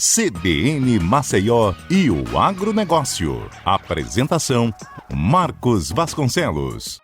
CBN Maceió e o agronegócio. Apresentação: Marcos Vasconcelos.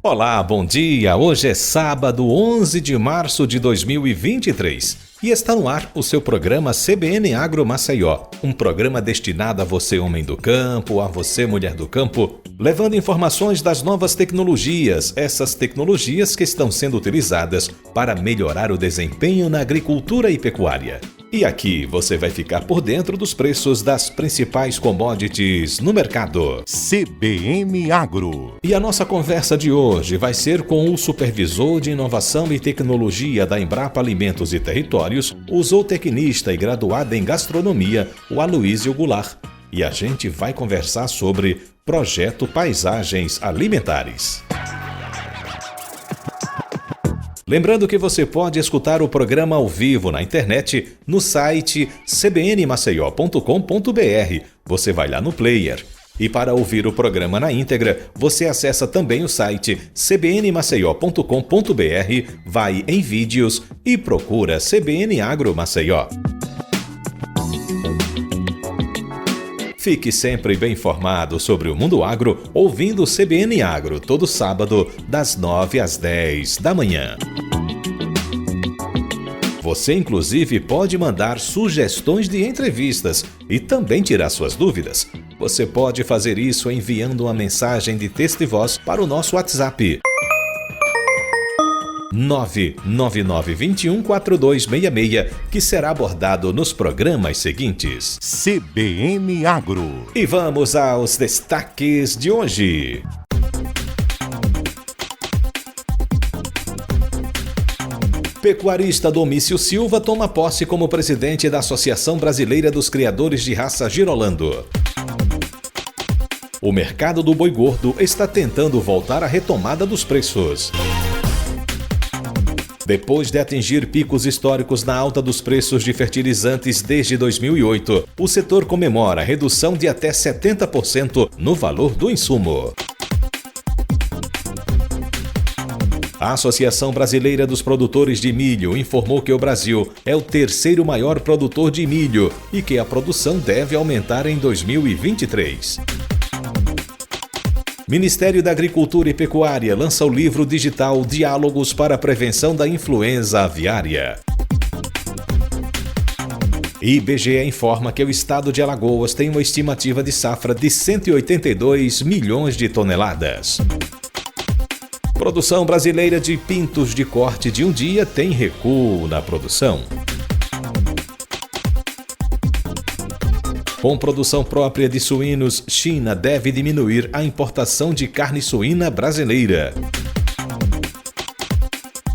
Olá, bom dia! Hoje é sábado, 11 de março de 2023 e está no ar o seu programa CBN Agro Maceió, um programa destinado a você homem do campo, a você mulher do campo, levando informações das novas tecnologias, essas tecnologias que estão sendo utilizadas para melhorar o desempenho na agricultura e pecuária. E aqui você vai ficar por dentro dos preços das principais commodities no mercado. CBN Agro. E a nossa conversa de hoje vai ser com o supervisor de inovação e tecnologia da Embrapa Alimentos e Territórios, o zootecnista e graduado em gastronomia, o Aloísio Goulart. E a gente vai conversar sobre Projeto Paisagens Alimentares. Lembrando que você pode escutar o programa ao vivo na internet no site cbnmaceió.com.br. Você vai lá no player. E para ouvir o programa na íntegra, você acessa também o site cbnmaceió.com.br, vai em vídeos e procura CBN Agro Maceió. Fique sempre bem informado sobre o mundo agro, ouvindo o CBN Agro todo sábado, das 9 às 10 da manhã. Você, inclusive, pode mandar sugestões de entrevistas e também tirar suas dúvidas. Você pode fazer isso enviando uma mensagem de texto e voz para o nosso WhatsApp. 999214266, que será abordado nos programas seguintes. CBN Agro. E vamos aos destaques de hoje. Pecuarista Domício Silva toma posse como presidente da Associação Brasileira dos Criadores de Raça Girolando. O mercado do boi gordo está tentando voltar à retomada dos preços. Depois de atingir picos históricos na alta dos preços de fertilizantes desde 2008, o setor comemora redução de até 70% no valor do insumo. A Associação Brasileira dos Produtores de Milho informou que o Brasil é o terceiro maior produtor de milho e que a produção deve aumentar em 2023. Ministério da Agricultura e Pecuária lança o livro digital Diálogos para a Prevenção da Influenza Aviária. IBGE informa que o estado de Alagoas tem uma estimativa de safra de 182 milhões de toneladas. Produção brasileira de pintos de corte de um dia tem recuo na produção. Com produção própria de suínos, China deve diminuir a importação de carne suína brasileira.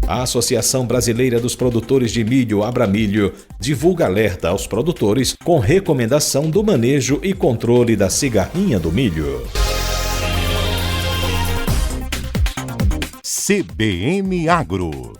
A Associação Brasileira dos Produtores de Milho, Abramilho, divulga alerta aos produtores com recomendação do manejo e controle da cigarrinha do milho. CBN Agro.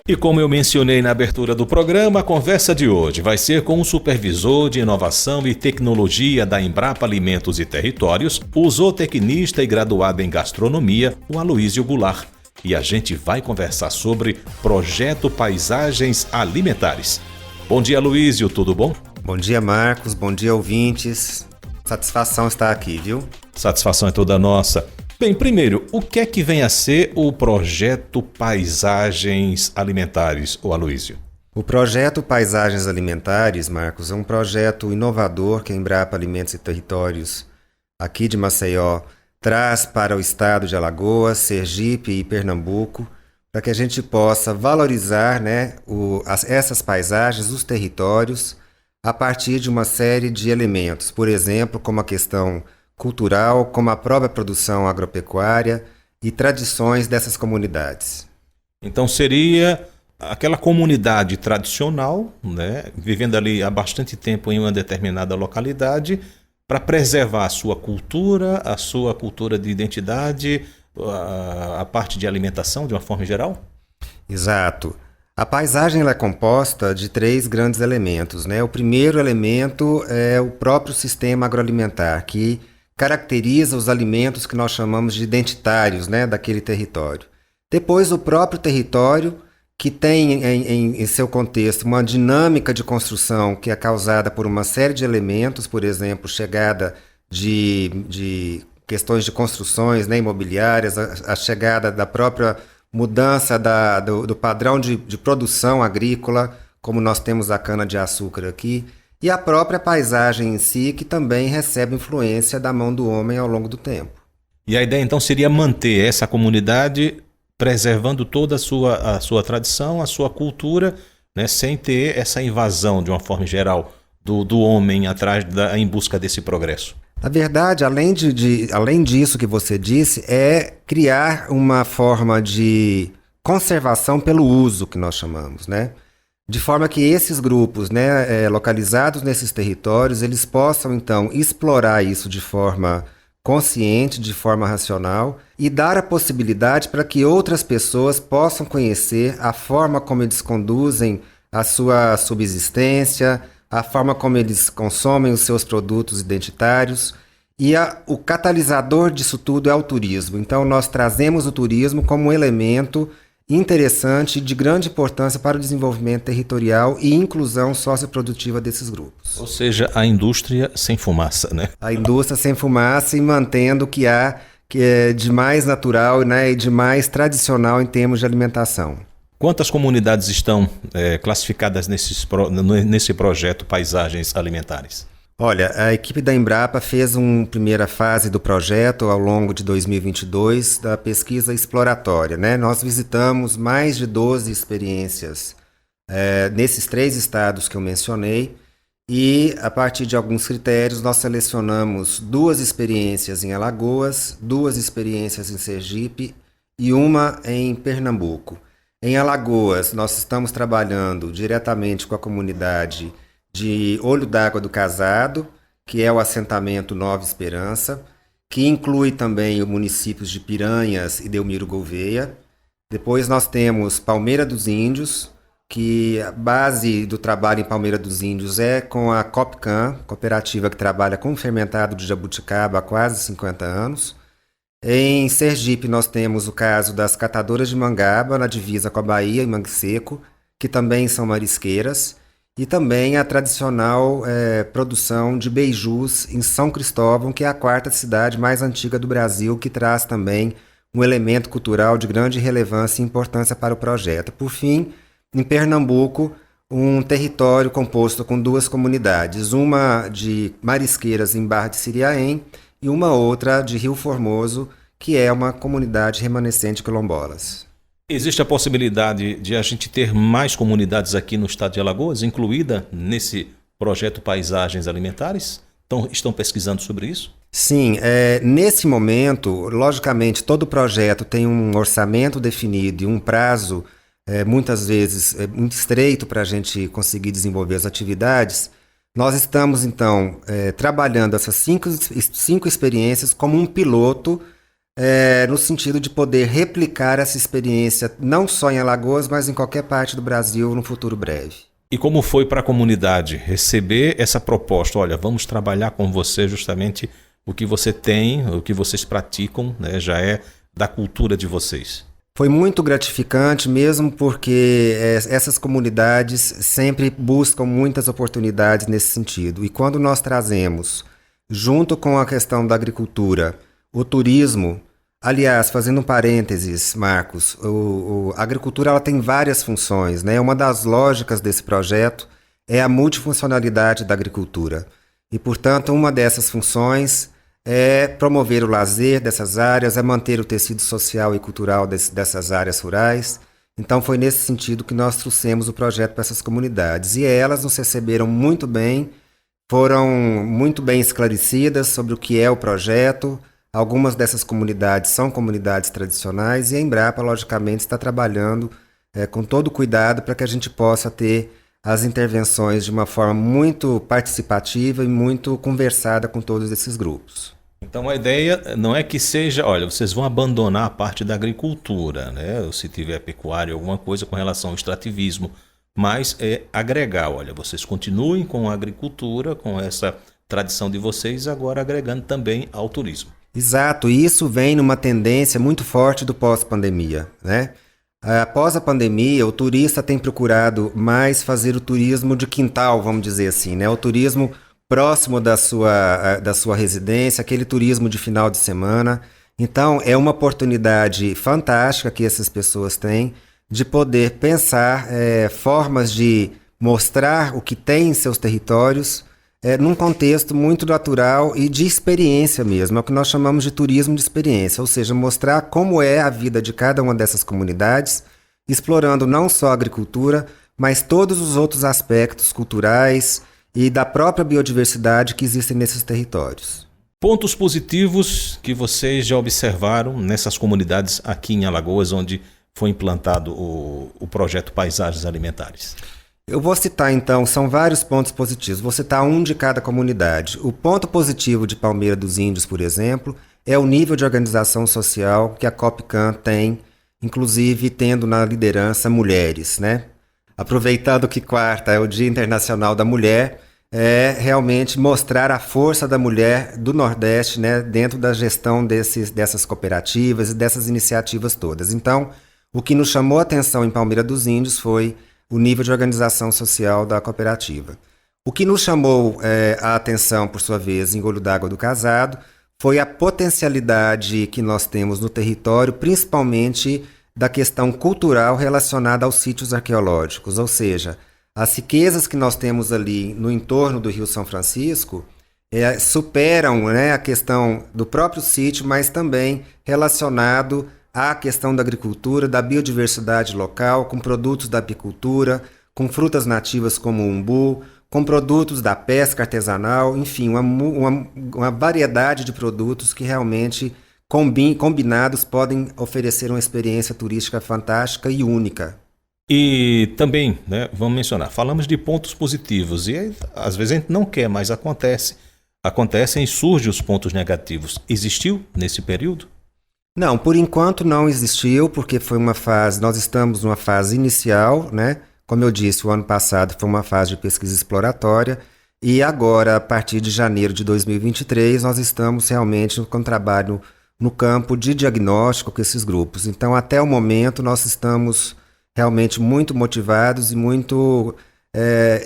E como eu mencionei na abertura do programa, a conversa de hoje vai ser com o supervisor de inovação e tecnologia da Embrapa Alimentos e Territórios, o zootecnista e graduado em gastronomia, o Aloísio Goulart. E a gente vai conversar sobre Projeto Paisagens Alimentares. Bom dia, Aloísio, tudo bom? Bom dia, Marcos, bom dia, ouvintes. Satisfação estar aqui, viu? Satisfação é toda nossa. Bem, primeiro, o que é que vem a ser o Projeto Paisagens Alimentares, o Aloísio? O Projeto Paisagens Alimentares, Marcos, é um projeto inovador que a Embrapa Alimentos e Territórios, aqui de Maceió, traz para o estado de Alagoas, Sergipe e Pernambuco, para que a gente possa valorizar, essas paisagens, os territórios, a partir de uma série de elementos, por exemplo, como a questão cultural, como a própria produção agropecuária e tradições dessas comunidades. Então seria aquela comunidade tradicional, vivendo ali há bastante tempo em uma determinada localidade, para preservar a sua cultura de identidade, a parte de alimentação de uma forma geral? Exato. A paisagem ela é composta de 3 grandes elementos, né? O primeiro elemento é o próprio sistema agroalimentar, que caracteriza os alimentos que nós chamamos de identitários, né, daquele território. Depois, o próprio território, que tem em seu contexto uma dinâmica de construção que é causada por uma série de elementos, por exemplo, chegada de questões de construções, né, imobiliárias, a chegada da própria mudança do padrão de produção agrícola, como nós temos a cana-de-açúcar aqui, e a própria paisagem em si, que também recebe influência da mão do homem ao longo do tempo. E a ideia então seria manter essa comunidade preservando toda a sua tradição, a sua cultura, né, sem ter essa invasão, de uma forma geral, do homem em busca desse progresso. Na verdade, além disso que você disse, é criar uma forma de conservação pelo uso, que nós chamamos, né? De forma que esses grupos, né, localizados nesses territórios, eles possam, então, explorar isso de forma consciente, de forma racional, e dar a possibilidade para que outras pessoas possam conhecer a forma como eles conduzem a sua subsistência, a forma como eles consomem os seus produtos identitários, e o catalisador disso tudo é o turismo. Então nós trazemos o turismo como um elemento interessante e de grande importância para o desenvolvimento territorial e inclusão socioprodutiva desses grupos. Ou seja, a indústria sem fumaça, né? A indústria sem fumaça e mantendo o que há que é de mais natural, né, e de mais tradicional em termos de alimentação. Quantas comunidades estão classificadas nesse projeto Paisagens Alimentares? Olha, a equipe da Embrapa fez uma primeira fase do projeto ao longo de 2022 da pesquisa exploratória, né? Nós visitamos mais de 12 experiências nesses 3 estados que eu mencionei e, a partir de alguns critérios, nós selecionamos 2 experiências em Alagoas, 2 experiências em Sergipe e uma em Pernambuco. Em Alagoas, nós estamos trabalhando diretamente com a comunidade de Olho d'Água do Casado, que é o assentamento Nova Esperança, que inclui também os municípios de Piranhas e Delmiro Gouveia. Depois nós temos Palmeira dos Índios, que a base do trabalho em Palmeira dos Índios é com a Copcan, cooperativa que trabalha com fermentado de jabuticaba há quase 50 anos. Em Sergipe nós temos o caso das Catadoras de Mangaba, na divisa com a Bahia, em Mangue Seco, que também são marisqueiras. E também a tradicional produção de beijus em São Cristóvão, que é a 4ª cidade mais antiga do Brasil, que traz também um elemento cultural de grande relevância e importância para o projeto. Por fim, em Pernambuco, um território composto com 2 comunidades, uma de marisqueiras em Barra de Siriaém e uma outra de Rio Formoso, que é uma comunidade remanescente de quilombolas. Existe a possibilidade de a gente ter mais comunidades aqui no estado de Alagoas, incluída nesse projeto Paisagens Alimentares? Estão pesquisando sobre isso? Sim, nesse momento, logicamente, todo projeto tem um orçamento definido e um prazo, muitas vezes, muito estreito para a gente conseguir desenvolver as atividades. Nós estamos, então, trabalhando essas 5 experiências como um piloto, no sentido de poder replicar essa experiência não só em Alagoas, mas em qualquer parte do Brasil no futuro breve. E como foi para a comunidade receber essa proposta? Olha, vamos trabalhar com você justamente o que você tem, o que vocês praticam, né, já é da cultura de vocês. Foi muito gratificante mesmo porque essas comunidades sempre buscam muitas oportunidades nesse sentido. E quando nós trazemos, junto com a questão da agricultura, o turismo, aliás, fazendo um parênteses, Marcos, a agricultura ela tem várias funções, né? Uma das lógicas desse projeto é a multifuncionalidade da agricultura. E, portanto, uma dessas funções é promover o lazer dessas áreas, é manter o tecido social e cultural dessas áreas rurais. Então, foi nesse sentido que nós trouxemos o projeto para essas comunidades. E elas nos receberam muito bem, foram muito bem esclarecidas sobre o que é o projeto. Algumas dessas comunidades são comunidades tradicionais e a Embrapa, logicamente, está trabalhando com todo cuidado para que a gente possa ter as intervenções de uma forma muito participativa e muito conversada com todos esses grupos. Então a ideia não é que seja, olha, vocês vão abandonar a parte da agricultura, né? Ou se tiver pecuária, alguma coisa com relação ao extrativismo, mas é agregar, olha, vocês continuem com a agricultura, com essa tradição de vocês, agora agregando também ao turismo. Exato, e isso vem numa tendência muito forte do pós-pandemia, né? Após a pandemia, o turista tem procurado mais fazer o turismo de quintal, vamos dizer assim, né? O turismo próximo da sua residência, aquele turismo de final de semana. Então, é uma oportunidade fantástica que essas pessoas têm de poder pensar formas de mostrar o que tem em seus territórios num contexto muito natural e de experiência mesmo. É o que nós chamamos de turismo de experiência, ou seja, mostrar como é a vida de cada uma dessas comunidades, explorando não só a agricultura, mas todos os outros aspectos culturais e da própria biodiversidade que existem nesses territórios. Pontos positivos que vocês já observaram nessas comunidades aqui em Alagoas, onde foi implantado o projeto Paisagens Alimentares? Eu vou citar então, são vários pontos positivos, vou citar um de cada comunidade. O ponto positivo de Palmeira dos Índios, por exemplo, é o nível de organização social que a Copcam tem, inclusive tendo na liderança mulheres, né? Aproveitando que quarta é o Dia Internacional da Mulher, é realmente mostrar a força da mulher do Nordeste, né, dentro da gestão dessas cooperativas e dessas iniciativas todas. Então, o que nos chamou a atenção em Palmeira dos Índios foi o nível de organização social da cooperativa. O que nos chamou a atenção, por sua vez, em Olho d'Água do Casado, foi a potencialidade que nós temos no território, principalmente da questão cultural relacionada aos sítios arqueológicos, ou seja, as riquezas que nós temos ali no entorno do Rio São Francisco superam, né, a questão do próprio sítio, mas também relacionado à questão da agricultura, da biodiversidade local, com produtos da apicultura, com frutas nativas como o umbu, com produtos da pesca artesanal, enfim, uma variedade de produtos que realmente combinados podem oferecer uma experiência turística fantástica e única. E também, né, vamos mencionar, falamos de pontos positivos e às vezes a gente não quer, mas acontecem e surgem os pontos negativos. Existiu nesse período? Não, por enquanto não existiu, porque foi uma fase, nós estamos numa fase inicial, né? Como eu disse, o ano passado foi uma fase de pesquisa exploratória e agora, a partir de janeiro de 2023, nós estamos realmente com trabalho no campo de diagnóstico com esses grupos. Então, até o momento, nós estamos realmente muito motivados e muito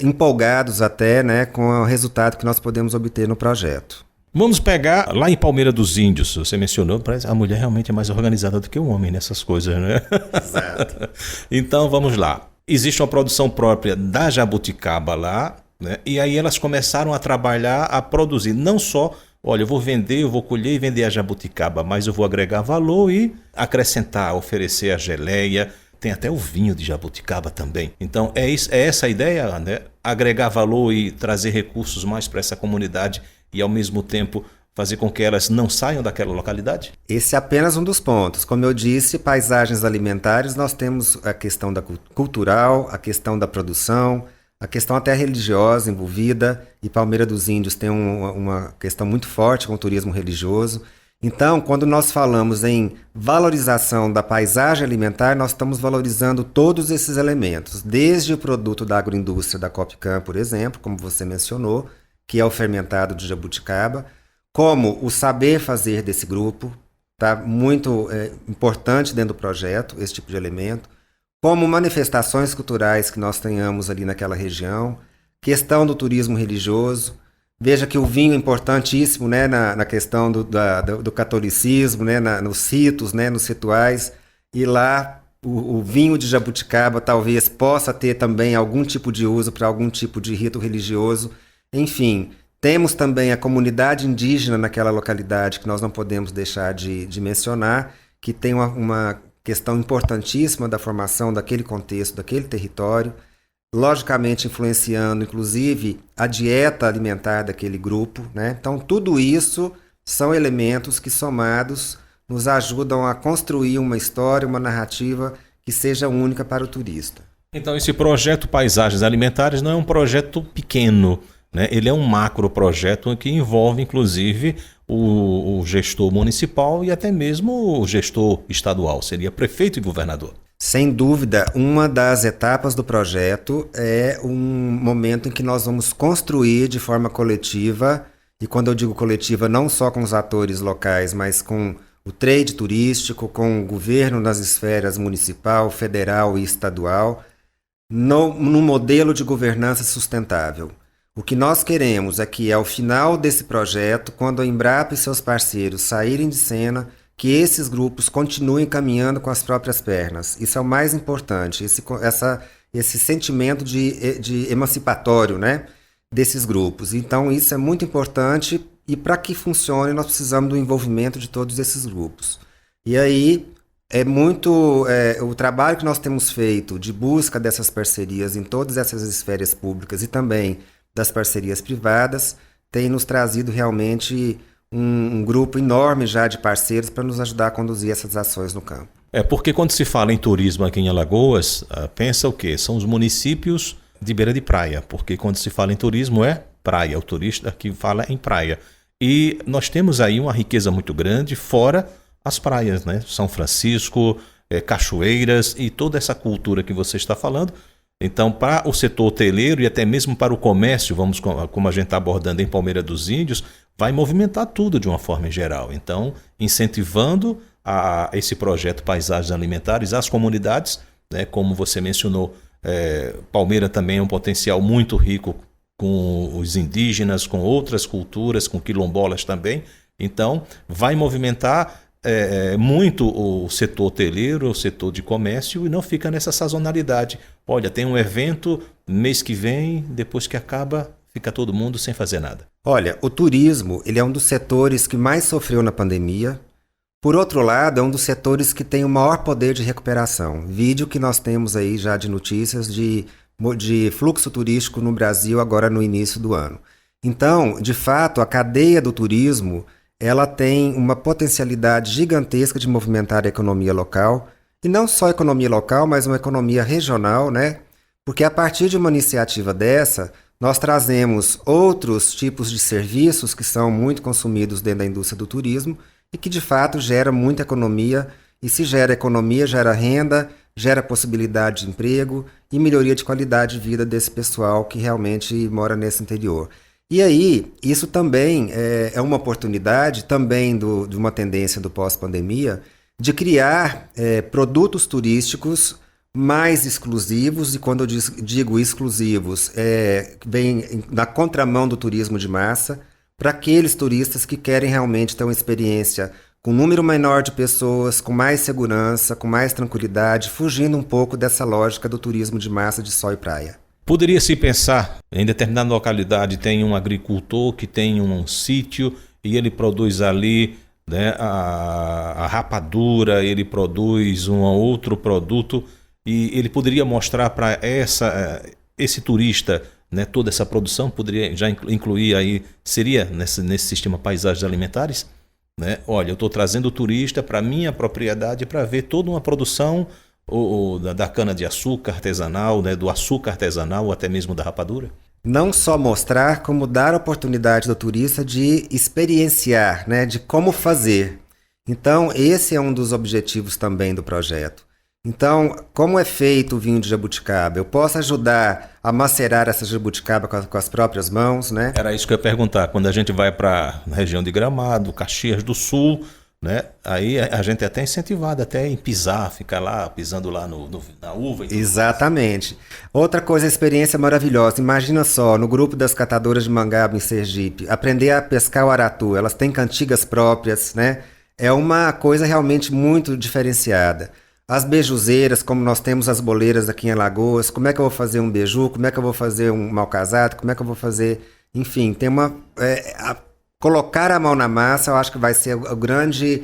empolgados até, né, com o resultado que nós podemos obter no projeto. Vamos pegar lá em Palmeira dos Índios, você mencionou, parece que a mulher realmente é mais organizada do que o homem nessas coisas, né? Exato. Então vamos lá. Existe uma produção própria da jabuticaba lá, né? E aí elas começaram a trabalhar, a produzir, não só, olha, eu vou vender, eu vou colher e vender a jabuticaba, mas eu vou agregar valor e acrescentar, oferecer a geleia. Tem até o vinho de jabuticaba também. Então é essa a ideia, né? Agregar valor e trazer recursos mais para essa comunidade e ao mesmo tempo fazer com que elas não saiam daquela localidade? Esse é apenas um dos pontos. Como eu disse, paisagens alimentares, nós temos a questão da cultural, a questão da produção, a questão até religiosa envolvida, e Palmeira dos Índios tem uma questão muito forte com o turismo religioso. Então, quando nós falamos em valorização da paisagem alimentar, nós estamos valorizando todos esses elementos, desde o produto da agroindústria da Copcam, por exemplo, como você mencionou, que é o fermentado de jabuticaba, como o saber fazer desse grupo, tá muito importante dentro do projeto, esse tipo de elemento, como manifestações culturais que nós tenhamos ali naquela região, questão do turismo religioso. Veja que o vinho é importantíssimo, né, na questão do catolicismo, né, nos ritos, né, nos rituais, e lá o vinho de jabuticaba talvez possa ter também algum tipo de uso para algum tipo de rito religioso. Enfim, temos também a comunidade indígena naquela localidade que nós não podemos deixar de mencionar, que tem uma questão importantíssima da formação daquele contexto, daquele território, logicamente influenciando, inclusive, a dieta alimentar daquele grupo, né? Então, tudo isso são elementos que, somados, nos ajudam a construir uma história, uma narrativa que seja única para o turista. Então, esse projeto Paisagens Alimentares não é um projeto pequeno, né? Ele é um macro projeto que envolve, inclusive, o gestor municipal e até mesmo o gestor estadual, seria prefeito e governador. Sem dúvida, uma das etapas do projeto é um momento em que nós vamos construir de forma coletiva e quando eu digo coletiva, não só com os atores locais, mas com o trade turístico, com o governo nas esferas municipal, federal e estadual, no modelo de governança sustentável. O que nós queremos é que, ao final desse projeto, quando a Embrapa e seus parceiros saírem de cena, que esses grupos continuem caminhando com as próprias pernas. Isso é o mais importante, esse sentimento de emancipatório, né, desses grupos. Então, isso é muito importante e, para que funcione, nós precisamos do envolvimento de todos esses grupos. E aí, o trabalho que nós temos feito de busca dessas parcerias em todas essas esferas públicas e também das parcerias privadas tem nos trazido realmente um grupo enorme já de parceiros para nos ajudar a conduzir essas ações no campo. Porque quando se fala em turismo aqui em Alagoas, pensa o quê? São os municípios de beira de praia, porque quando se fala em turismo é praia, o turista que fala em praia. E nós temos aí uma riqueza muito grande fora as praias, né? São Francisco, cachoeiras e toda essa cultura que você está falando. Então, para o setor hoteleiro e até mesmo para o comércio, como a gente está abordando em Palmeira dos Índios, vai movimentar tudo de uma forma geral. Então, incentivando esse projeto Paisagens Alimentares às comunidades, né, como você mencionou, Palmeira também é um potencial muito rico com os indígenas, com outras culturas, com quilombolas também. Então, vai movimentar muito o setor hoteleiro, o setor de comércio, e não fica nessa sazonalidade. Olha, tem um evento mês que vem, depois que acaba, fica todo mundo sem fazer nada. Olha, o turismo, ele é um dos setores que mais sofreu na pandemia. Por outro lado, é um dos setores que tem o maior poder de recuperação. Vídeo que nós temos aí já de notícias de fluxo turístico no Brasil agora no início do ano. Então, de fato, a cadeia do turismo, ela tem uma potencialidade gigantesca de movimentar a economia local, e não só a economia local, mas uma economia regional, né? Porque a partir de uma iniciativa dessa, nós trazemos outros tipos de serviços que são muito consumidos dentro da indústria do turismo e que de fato gera muita economia, e se gera economia, gera renda, gera possibilidade de emprego e melhoria de qualidade de vida desse pessoal que realmente mora nesse interior. E aí, isso também é uma oportunidade, também de uma tendência do pós-pandemia, de criar produtos turísticos mais exclusivos, e quando eu digo exclusivos, vem na contramão do turismo de massa, para aqueles turistas que querem realmente ter uma experiência com um número menor de pessoas, com mais segurança, com mais tranquilidade, fugindo um pouco dessa lógica do turismo de massa de sol e praia. Poderia-se pensar, em determinada localidade tem um agricultor que tem um sítio e ele produz ali, né, a rapadura, ele produz um outro produto e ele poderia mostrar para esse turista, né, toda essa produção, poderia já incluir aí, seria nesse sistema Paisagens Alimentares? Né? Olha, eu estou trazendo o turista para a minha propriedade para ver toda uma produção da cana-de-açúcar artesanal, né, do açúcar artesanal ou até mesmo da rapadura? Não só mostrar, como dar a oportunidade do turista de experienciar, né, de como fazer. Então, esse é um dos objetivos também do projeto. Então, como é feito o vinho de jabuticaba? Eu posso ajudar a macerar essa jabuticaba com as próprias mãos, né? Era isso que eu ia perguntar. Quando a gente vai para a região de Gramado, Caxias do Sul, né? Aí a gente é até incentivado até em pisar, ficar lá pisando lá na uva. Exatamente. Outra coisa, a experiência maravilhosa. Imagina só, no grupo das catadoras de mangaba em Sergipe, aprender a pescar o aratu. Elas têm cantigas próprias, né? É uma coisa realmente muito diferenciada. As beijuzeiras, como nós temos as boleiras aqui em Alagoas, como é que eu vou fazer um beiju, como é que eu vou fazer um mal casado, como é que eu vou fazer... Enfim, tem colocar a mão na massa, eu acho que vai ser o grande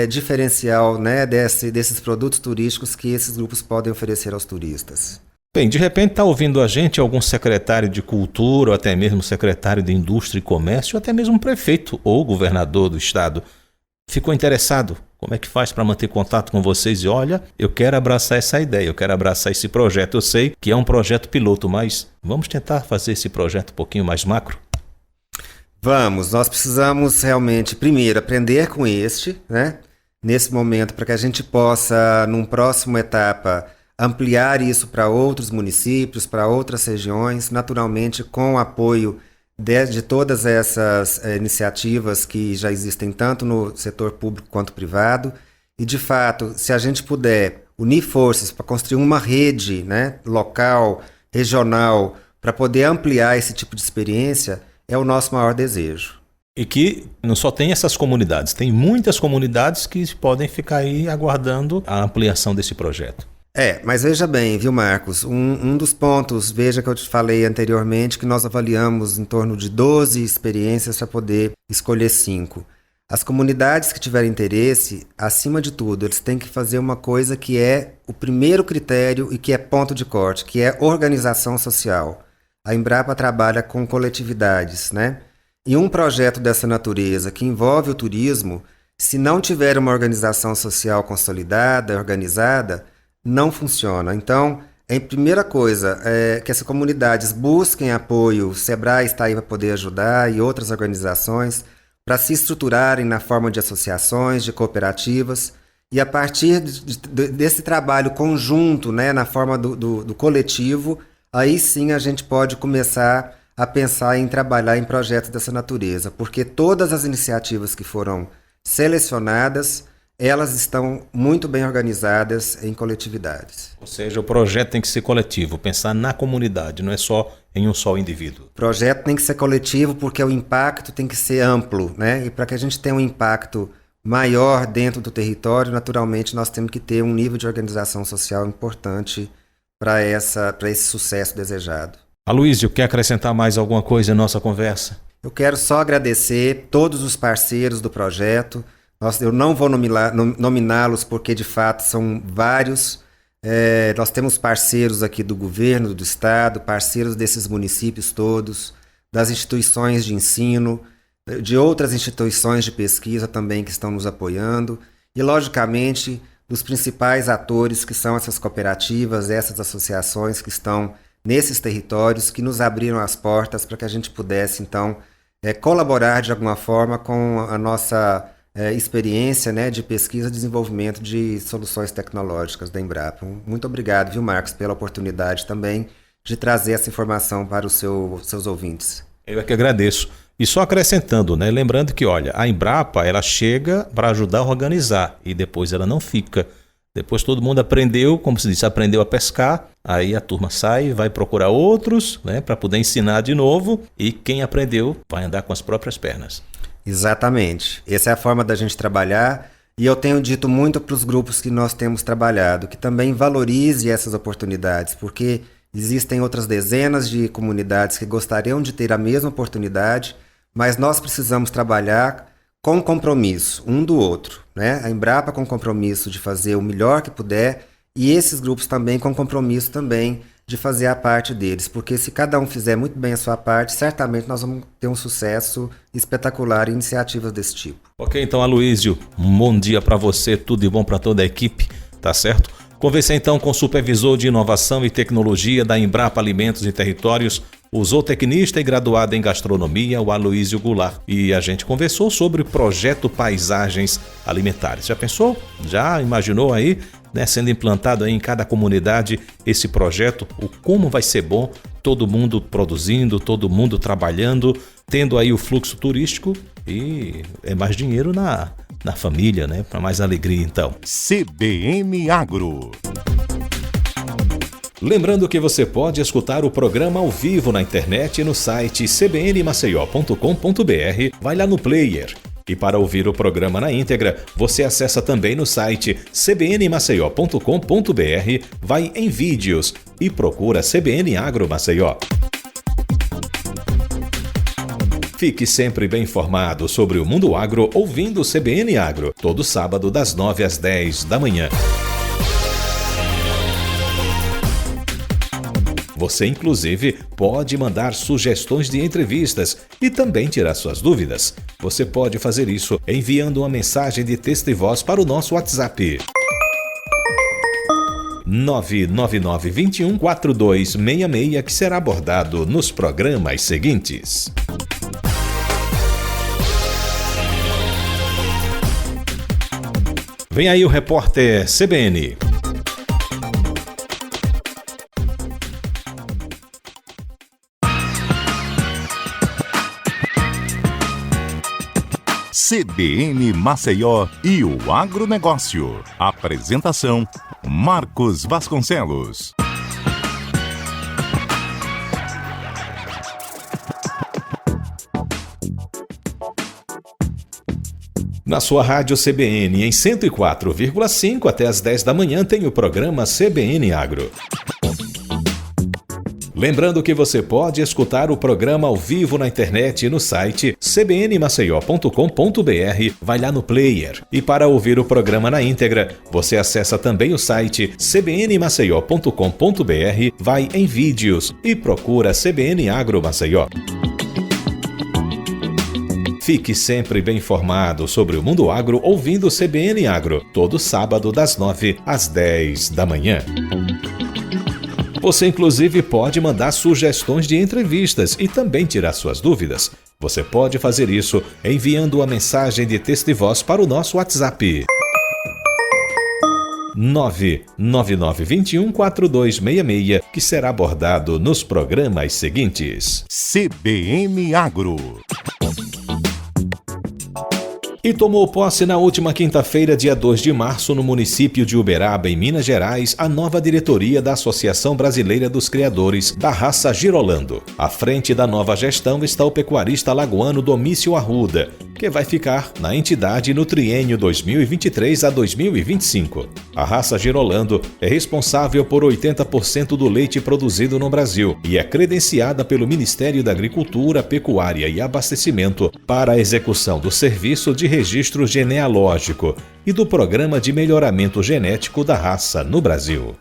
diferencial, né, desses produtos turísticos que esses grupos podem oferecer aos turistas. Bem, de repente está ouvindo a gente algum secretário de cultura, ou até mesmo secretário de indústria e comércio, ou até mesmo um prefeito ou governador do estado. Ficou interessado? Como é que faz para manter contato com vocês? E olha, eu quero abraçar essa ideia, eu quero abraçar esse projeto. Eu sei que é um projeto piloto, mas vamos tentar fazer esse projeto um pouquinho mais macro? Vamos, nós precisamos realmente, primeiro, aprender com né, nesse momento, para que a gente possa, numa próxima etapa, ampliar isso para outros municípios, para outras regiões, naturalmente com o apoio de todas essas iniciativas que já existem tanto no setor público quanto privado. E, de fato, se a gente puder unir forças para construir uma rede, né, local, regional, para poder ampliar esse tipo de experiência, é o nosso maior desejo. E que não só tem essas comunidades, tem muitas comunidades que podem ficar aí aguardando a ampliação desse projeto. Mas veja bem, viu, Marcos? Um dos pontos, veja que eu te falei anteriormente, que nós avaliamos em torno de 12 experiências para poder escolher 5. As comunidades que tiverem interesse, acima de tudo, eles têm que fazer uma coisa que é o primeiro critério e que é ponto de corte, que é organização social. A Embrapa trabalha com coletividades, né? E um projeto dessa natureza que envolve o turismo, se não tiver uma organização social consolidada, organizada, não funciona. Então, a primeira coisa é que essas comunidades busquem apoio, o Sebrae está aí para poder ajudar e outras organizações, para se estruturarem na forma de associações, de cooperativas, e a partir desse trabalho conjunto, né, na forma do coletivo, aí sim a gente pode começar a pensar em trabalhar em projetos dessa natureza, porque todas as iniciativas que foram selecionadas, elas estão muito bem organizadas em coletividades. Ou seja, o projeto tem que ser coletivo, pensar na comunidade, não é só em um só indivíduo. O projeto tem que ser coletivo porque o impacto tem que ser amplo, né? E para que a gente tenha um impacto maior dentro do território, naturalmente nós temos que ter um nível de organização social importante para esse sucesso desejado. Aloísio, quer acrescentar mais alguma coisa em nossa conversa? Eu quero só agradecer todos os parceiros do projeto. Eu não vou nominá-los porque, de fato, são vários. Nós temos parceiros aqui do governo, do estado, parceiros desses municípios todos, das instituições de ensino, de outras instituições de pesquisa também que estão nos apoiando e, logicamente, dos principais atores que são essas cooperativas, essas associações que estão nesses territórios, que nos abriram as portas para que a gente pudesse, então, colaborar de alguma forma com a nossa experiência, né, de pesquisa e desenvolvimento de soluções tecnológicas da Embrapa. Muito obrigado, viu, Marcos, pela oportunidade também de trazer essa informação para os seus ouvintes. Eu é que agradeço. E só acrescentando, né, lembrando que, olha, a Embrapa, ela chega para ajudar a organizar e depois ela não fica. Depois todo mundo aprendeu, como se diz, aprendeu a pescar, aí a turma sai, vai procurar outros, né, para poder ensinar de novo e quem aprendeu vai andar com as próprias pernas. Exatamente. Essa é a forma da gente trabalhar e eu tenho dito muito para os grupos que nós temos trabalhado, que também valorize essas oportunidades, porque existem outras dezenas de comunidades que gostariam de ter a mesma oportunidade, mas nós precisamos trabalhar com compromisso um do outro, né? A Embrapa com compromisso de fazer o melhor que puder e esses grupos também com compromisso também de fazer a parte deles, porque se cada um fizer muito bem a sua parte, certamente nós vamos ter um sucesso espetacular em iniciativas desse tipo. Ok, então, Aloísio, um bom dia para você, tudo de bom para toda a equipe, tá certo? Conversei então com o supervisor de inovação e tecnologia da Embrapa Alimentos e Territórios, o zootecnista e graduado em gastronomia, o Aloísio Goulart. E a gente conversou sobre o projeto Paisagens Alimentares. Já pensou? Já imaginou aí, né, sendo implantado aí em cada comunidade esse projeto? Como vai ser bom, todo mundo produzindo, todo mundo trabalhando, tendo aí o fluxo turístico e é mais dinheiro na família, né? Para mais alegria então. CBN Agro. Lembrando que você pode escutar o programa ao vivo na internet e no site cbnmaceió.com.br. Vai lá no player. E para ouvir o programa na íntegra, você acessa também no site cbnmaceió.com.br, vai em vídeos e procura CBN Agro Maceió. Fique sempre bem informado sobre o mundo agro ouvindo o CBN Agro, todo sábado das 9 às 10 da manhã. Você, inclusive, pode mandar sugestões de entrevistas e também tirar suas dúvidas. Você pode fazer isso enviando uma mensagem de texto e voz para o nosso WhatsApp. 999214266, que será abordado nos programas seguintes. Vem aí o repórter CBN. CBN Maceió e o agronegócio. Apresentação: Marcos Vasconcelos. Na sua rádio CBN em 104,5 até às 10 da manhã tem o programa CBN Agro. Lembrando que você pode escutar o programa ao vivo na internet e no site cbnmaceió.com.br, vai lá no player. E para ouvir o programa na íntegra, você acessa também o site cbnmaceió.com.br, vai em vídeos e procura CBN Agro Maceió. Fique sempre bem informado sobre o mundo agro ouvindo o CBN Agro, todo sábado das 9 às 10 da manhã. Você inclusive pode mandar sugestões de entrevistas e também tirar suas dúvidas. Você pode fazer isso enviando uma mensagem de texto e voz para o nosso WhatsApp 999214266, que será abordado nos programas seguintes. CBN Agro. E tomou posse na última quinta-feira, dia 2 de março, no município de Uberaba, em Minas Gerais, a nova diretoria da Associação Brasileira dos Criadores da Raça Girolando. À frente da nova gestão está o pecuarista alagoano Domício Arruda, que vai ficar na entidade no triênio 2023 a 2025. A raça Girolando é responsável por 80% do leite produzido no Brasil e é credenciada pelo Ministério da Agricultura, Pecuária e Abastecimento para a execução do serviço de registro genealógico e do Programa de Melhoramento Genético da Raça no Brasil.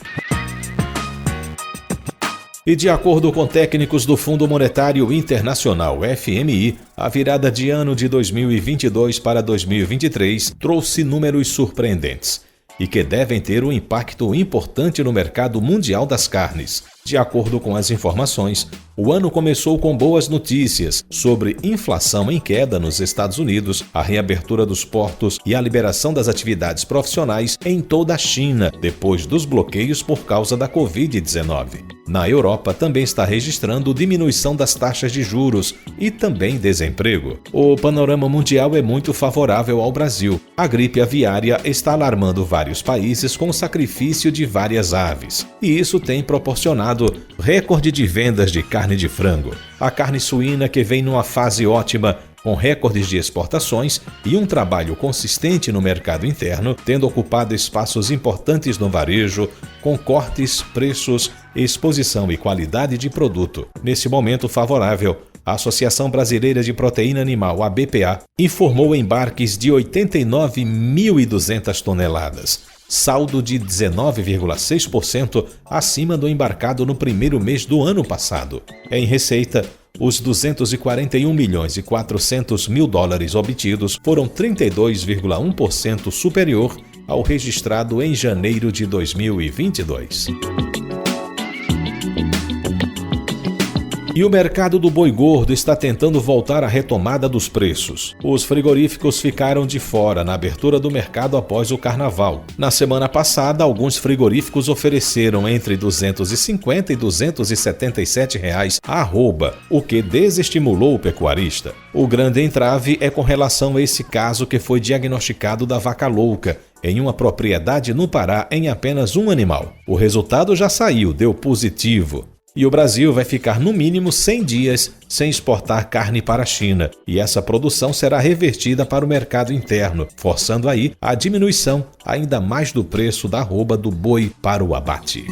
E de acordo com técnicos do Fundo Monetário Internacional, FMI, a virada de ano de 2022 para 2023 trouxe números surpreendentes e que devem ter um impacto importante no mercado mundial das carnes. De acordo com as informações, o ano começou com boas notícias sobre inflação em queda nos Estados Unidos, a reabertura dos portos e a liberação das atividades profissionais em toda a China, depois dos bloqueios por causa da Covid-19. Na Europa também está registrando diminuição das taxas de juros e também desemprego. O panorama mundial é muito favorável ao Brasil. A gripe aviária está alarmando vários países com o sacrifício de várias aves, e isso tem proporcionado recorde de vendas de carne de frango. A carne suína, que vem numa fase ótima, com recordes de exportações e um trabalho consistente no mercado interno, tendo ocupado espaços importantes no varejo, com cortes, preços, exposição e qualidade de produto. Nesse momento favorável, a Associação Brasileira de Proteína Animal, a BPA, informou embarques de 89.200 toneladas. Saldo de 19,6% acima do embarcado no primeiro mês do ano passado. Em receita, os 241.400 mil dólares obtidos foram 32,1% superior ao registrado em janeiro de 2022. E o mercado do boi gordo está tentando voltar à retomada dos preços. Os frigoríficos ficaram de fora na abertura do mercado após o carnaval. Na semana passada, alguns frigoríficos ofereceram entre R$ 250 e R$ 277 a arroba, o que desestimulou o pecuarista. O grande entrave é com relação a esse caso que foi diagnosticado da vaca louca em uma propriedade no Pará em apenas um animal. O resultado já saiu, deu positivo. E o Brasil vai ficar no mínimo 100 dias sem exportar carne para a China, e essa produção será revertida para o mercado interno, forçando aí a diminuição ainda mais do preço da arroba do boi para o abate.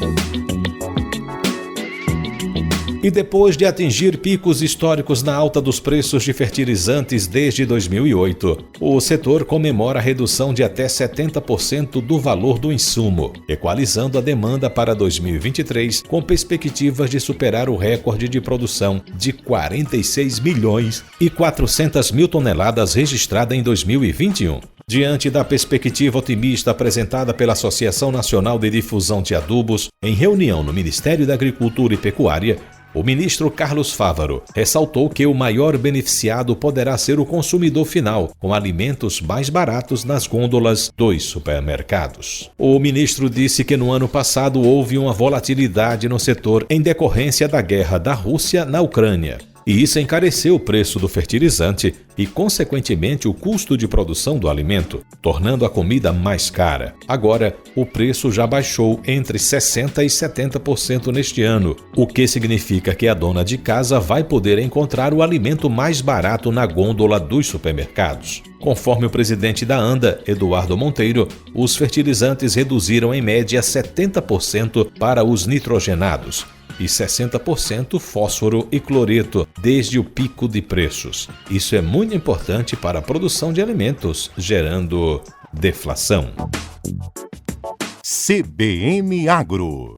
E depois de atingir picos históricos na alta dos preços de fertilizantes desde 2008, o setor comemora a redução de até 70% do valor do insumo, equalizando a demanda para 2023, com perspectivas de superar o recorde de produção de 46.400.000 toneladas registrada em 2021. Diante da perspectiva otimista apresentada pela Associação Nacional de Difusão de Adubos, em reunião no Ministério da Agricultura e Pecuária, o ministro Carlos Fávaro ressaltou que o maior beneficiado poderá ser o consumidor final, com alimentos mais baratos nas gôndolas dos supermercados. O ministro disse que no ano passado houve uma volatilidade no setor em decorrência da guerra da Rússia na Ucrânia. e isso encareceu o preço do fertilizante e, consequentemente, o custo de produção do alimento, tornando a comida mais cara. Agora, o preço já baixou entre 60% e 70% neste ano, o que significa que a dona de casa vai poder encontrar o alimento mais barato na gôndola dos supermercados. Conforme o presidente da ANDA, Eduardo Monteiro, os fertilizantes reduziram em média 70% para os nitrogenados e 60% fósforo e cloreto desde o pico de preços. Isso é muito importante para a produção de alimentos, gerando deflação. CBN Agro.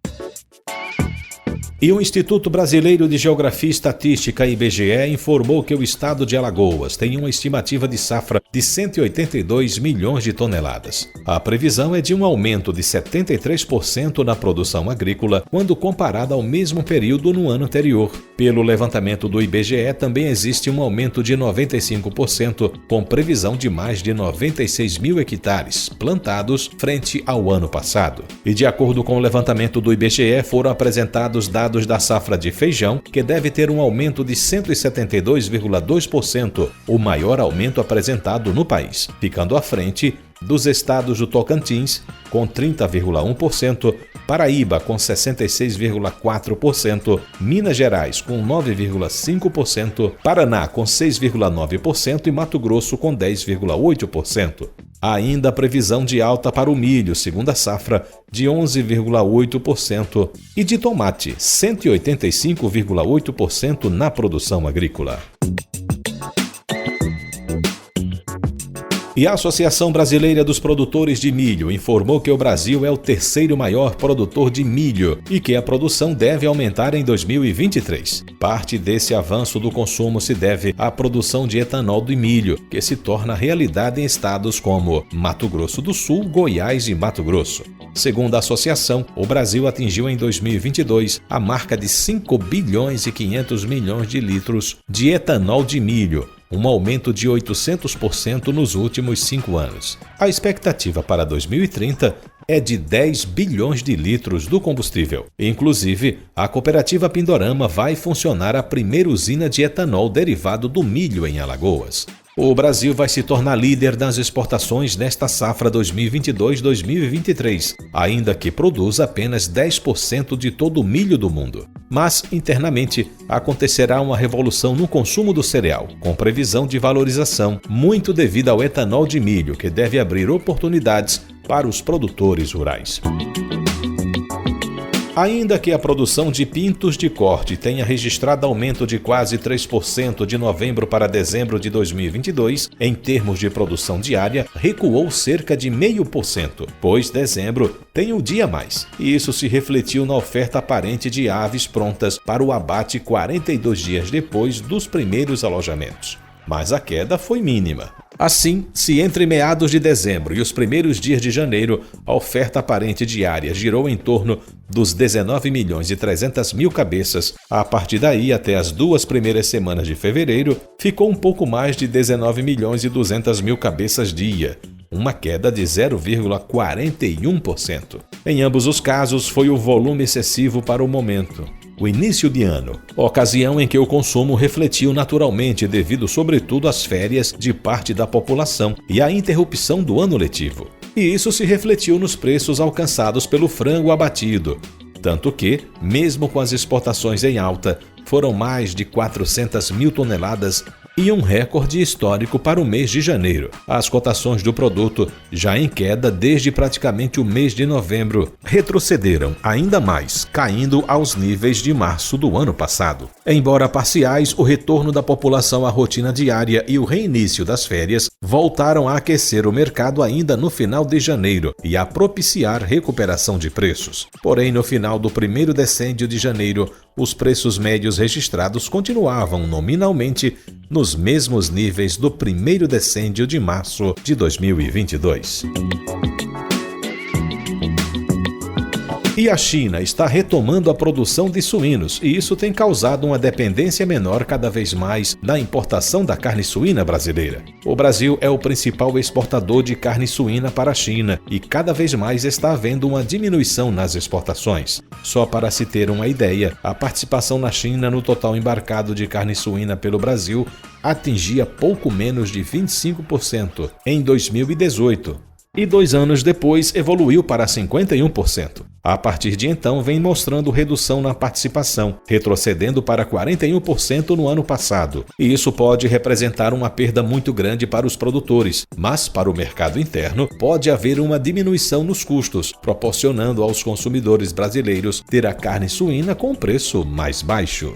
E o Instituto Brasileiro de Geografia e Estatística, IBGE, informou que o estado de Alagoas tem uma estimativa de safra de 182 milhões de toneladas. A previsão é de um aumento de 73% na produção agrícola quando comparada ao mesmo período no ano anterior. Pelo levantamento do IBGE, também existe um aumento de 95%, com previsão de mais de 96 mil hectares plantados frente ao ano passado. E de acordo com o levantamento do IBGE, foram apresentados dados da safra de feijão, que deve ter um aumento de 172,2%, o maior aumento apresentado no país, ficando à frente dos estados do Tocantins, com 30,1%, Paraíba, com 66,4%, Minas Gerais, com 9,5%, Paraná, com 6,9% e Mato Grosso, com 10,8%. Há ainda a previsão de alta para o milho, segunda safra, de 11,8% e de tomate, 185,8% na produção agrícola. E a Associação Brasileira dos Produtores de Milho informou que o Brasil é o terceiro maior produtor de milho e que a produção deve aumentar em 2023. Parte desse avanço do consumo se deve à produção de etanol de milho, que se torna realidade em estados como Mato Grosso do Sul, Goiás e Mato Grosso. Segundo a associação, o Brasil atingiu em 2022 a marca de 5 bilhões e 500 milhões de litros de etanol de milho, um aumento de 800% nos últimos 5 anos. A expectativa para 2030 é de 10 bilhões de litros do combustível. Inclusive, a cooperativa Pindorama vai funcionar a primeira usina de etanol derivado do milho em Alagoas. O Brasil vai se tornar líder das exportações nesta safra 2022-2023, ainda que produza apenas 10% de todo o milho do mundo. Mas, internamente, acontecerá uma revolução no consumo do cereal, com previsão de valorização, muito devido ao etanol de milho, que deve abrir oportunidades para os produtores rurais. Ainda que a produção de pintos de corte tenha registrado aumento de quase 3% de novembro para dezembro de 2022, em termos de produção diária, recuou cerca de 0,5%, pois dezembro tem um dia a mais. E isso se refletiu na oferta aparente de aves prontas para o abate 42 dias depois dos primeiros alojamentos. Mas a queda foi mínima. Assim, se entre meados de dezembro e os primeiros dias de janeiro, a oferta aparente diária girou em torno dos 19 milhões e 300 mil cabeças, a partir daí até as 2 primeiras semanas de fevereiro, ficou um pouco mais de 19 milhões e 200 mil cabeças dia, uma queda de 0,41%. Em ambos os casos, foi o volume excessivo para o momento. O início de ano, ocasião em que o consumo refletiu naturalmente devido sobretudo às férias de parte da população e à interrupção do ano letivo. E isso se refletiu nos preços alcançados pelo frango abatido, tanto que, mesmo com as exportações em alta, foram mais de 400 mil toneladas e um recorde histórico para o mês de janeiro. As cotações do produto, já em queda desde praticamente o mês de novembro, retrocederam ainda mais, caindo aos níveis de março do ano passado. Embora parciais, o retorno da população à rotina diária e o reinício das férias voltaram a aquecer o mercado ainda no final de janeiro e a propiciar recuperação de preços. Porém, no final do primeiro decêndio de janeiro, os preços médios registrados continuavam nominalmente nos mesmos níveis do primeiro decêndio de março de 2022. E a China está retomando a produção de suínos, e isso tem causado uma dependência menor cada vez mais da importação da carne suína brasileira. O Brasil é o principal exportador de carne suína para a China e cada vez mais está havendo uma diminuição nas exportações. Só para se ter uma ideia, a participação na China no total embarcado de carne suína pelo Brasil atingia pouco menos de 25% em 2018. E 2 anos depois evoluiu para 51%. A partir de então, vem mostrando redução na participação, retrocedendo para 41% no ano passado. E isso pode representar uma perda muito grande para os produtores, mas para o mercado interno pode haver uma diminuição nos custos, proporcionando aos consumidores brasileiros ter a carne suína com preço mais baixo.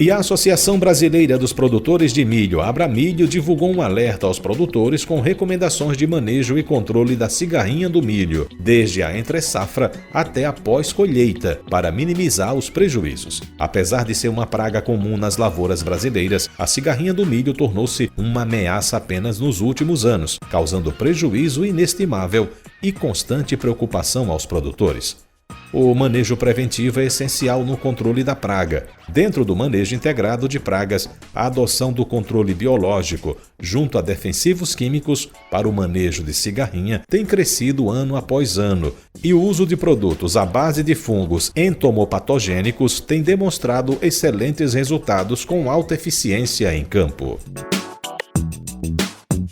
E a Associação Brasileira dos Produtores de Milho, Abramilho, divulgou um alerta aos produtores com recomendações de manejo e controle da cigarrinha do milho, desde a entre-safra até a pós-colheita, para minimizar os prejuízos. Apesar de ser uma praga comum nas lavouras brasileiras, a cigarrinha do milho tornou-se uma ameaça apenas nos últimos anos, causando prejuízo inestimável e constante preocupação aos produtores. O manejo preventivo é essencial no controle da praga. Dentro do manejo integrado de pragas, a adoção do controle biológico, junto a defensivos químicos, para o manejo de cigarrinha, tem crescido ano após ano, e o uso de produtos à base de fungos entomopatogênicos tem demonstrado excelentes resultados com alta eficiência em campo.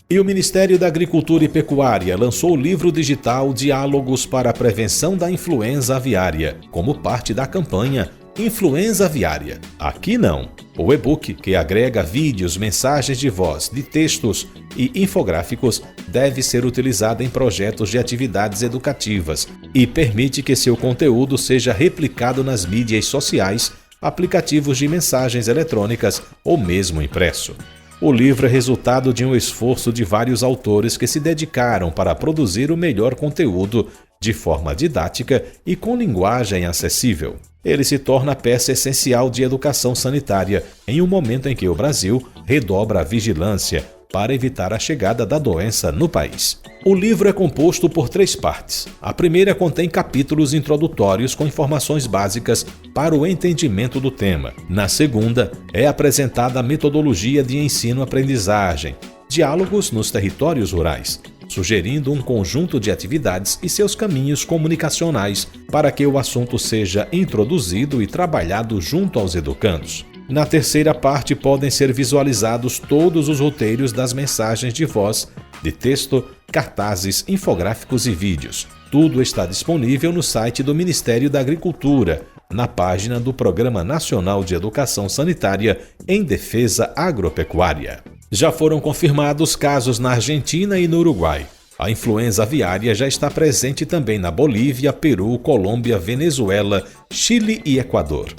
E o Ministério da Agricultura e Pecuária lançou o livro digital Diálogos para a Prevenção da Influenza Aviária, como parte da campanha Influenza Aviária. Aqui não. O e-book, que agrega vídeos, mensagens de voz, de textos e infográficos, deve ser utilizado em projetos de atividades educativas e permite que seu conteúdo seja replicado nas mídias sociais, aplicativos de mensagens eletrônicas ou mesmo impresso. O livro é resultado de um esforço de vários autores que se dedicaram para produzir o melhor conteúdo de forma didática e com linguagem acessível. Ele se torna peça essencial de educação sanitária em um momento em que o Brasil redobra a vigilância para evitar a chegada da doença no país. O livro é composto por 3 partes. A primeira contém capítulos introdutórios com informações básicas para o entendimento do tema. Na segunda, é apresentada a metodologia de ensino-aprendizagem, diálogos nos territórios rurais, sugerindo um conjunto de atividades e seus caminhos comunicacionais para que o assunto seja introduzido e trabalhado junto aos educandos. Na terceira parte podem ser visualizados todos os roteiros das mensagens de voz, de texto, cartazes, infográficos e vídeos. Tudo está disponível no site do Ministério da Agricultura, na página do Programa Nacional de Educação Sanitária em Defesa Agropecuária. Já foram confirmados casos na Argentina e no Uruguai. A influenza aviária já está presente também na Bolívia, Peru, Colômbia, Venezuela, Chile e Equador.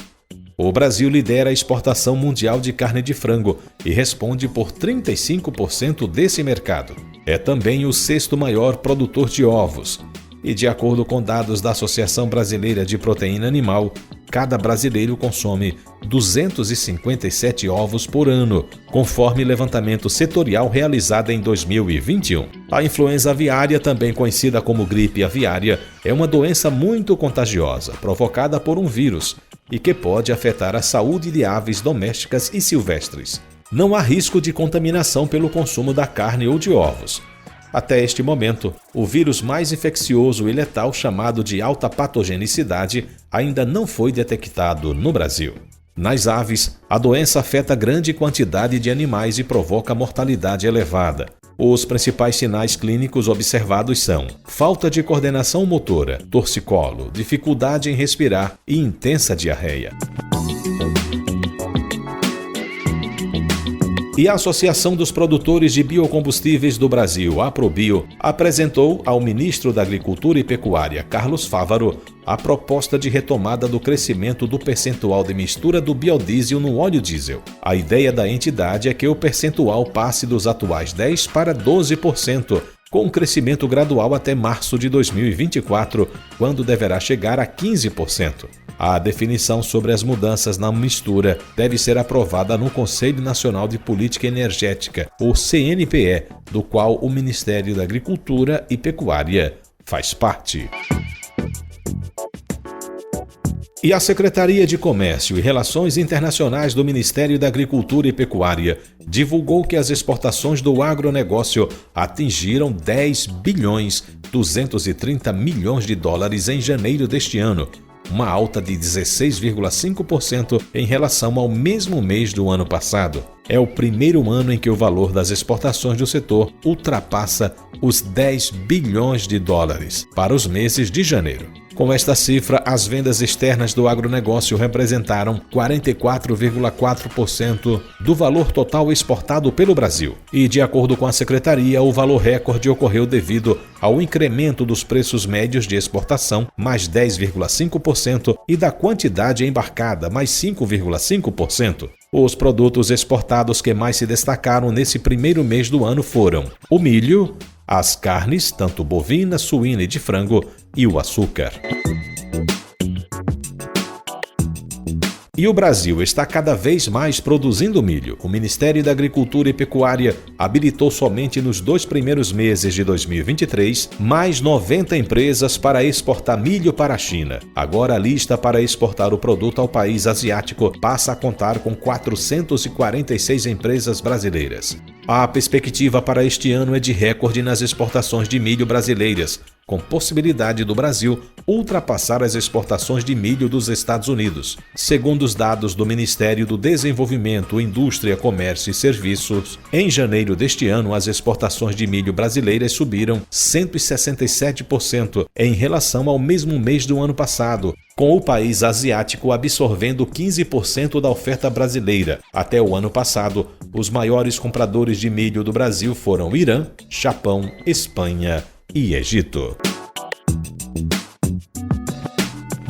O Brasil lidera a exportação mundial de carne de frango e responde por 35% desse mercado. É também o 6º maior produtor de ovos. E de acordo com dados da Associação Brasileira de Proteína Animal, cada brasileiro consome 257 ovos por ano, conforme levantamento setorial realizado em 2021. A influenza aviária, também conhecida como gripe aviária, é uma doença muito contagiosa, provocada por um vírus, e que pode afetar a saúde de aves domésticas e silvestres. Não há risco de contaminação pelo consumo da carne ou de ovos. Até este momento, o vírus mais infeccioso e letal, chamado de alta patogenicidade, ainda não foi detectado no Brasil. Nas aves, a doença afeta grande quantidade de animais e provoca mortalidade elevada. Os principais sinais clínicos observados são falta de coordenação motora, torcicolo, dificuldade em respirar e intensa diarreia. E a Associação dos Produtores de Biocombustíveis do Brasil, APROBio, apresentou ao ministro da Agricultura e Pecuária, Carlos Fávaro, a proposta de retomada do crescimento do percentual de mistura do biodiesel no óleo diesel. A ideia da entidade é que o percentual passe dos atuais 10% para 12%, com um crescimento gradual até março de 2024, quando deverá chegar a 15%. A definição sobre as mudanças na mistura deve ser aprovada no Conselho Nacional de Política Energética, o CNPE, do qual o Ministério da Agricultura e Pecuária faz parte. E a Secretaria de Comércio e Relações Internacionais do Ministério da Agricultura e Pecuária divulgou que as exportações do agronegócio atingiram 10 bilhões 230 milhões de dólares em janeiro deste ano, uma alta de 16,5% em relação ao mesmo mês do ano passado. É o primeiro ano em que o valor das exportações do setor ultrapassa os 10 bilhões de dólares para os meses de janeiro. Com esta cifra, as vendas externas do agronegócio representaram 44,4% do valor total exportado pelo Brasil. E, de acordo com a Secretaria, o valor recorde ocorreu devido ao incremento dos preços médios de exportação, mais 10,5%, e da quantidade embarcada, mais 5,5%. Os produtos exportados que mais se destacaram nesse primeiro mês do ano foram o milho, as carnes, tanto bovina, suína e de frango, e o açúcar. E o Brasil está cada vez mais produzindo milho. O Ministério da Agricultura e Pecuária habilitou somente nos 2 primeiros meses de 2023 mais 90 empresas para exportar milho para a China. Agora a lista para exportar o produto ao país asiático passa a contar com 446 empresas brasileiras. A perspectiva para este ano é de recorde nas exportações de milho brasileiras, com possibilidade do Brasil ultrapassar as exportações de milho dos Estados Unidos. Segundo os dados do Ministério do Desenvolvimento, Indústria, Comércio e Serviços, em janeiro deste ano, as exportações de milho brasileiras subiram 167% em relação ao mesmo mês do ano passado, com o país asiático absorvendo 15% da oferta brasileira. Até o ano passado, os maiores compradores de milho do Brasil foram Irã, Japão, Espanha e Egito.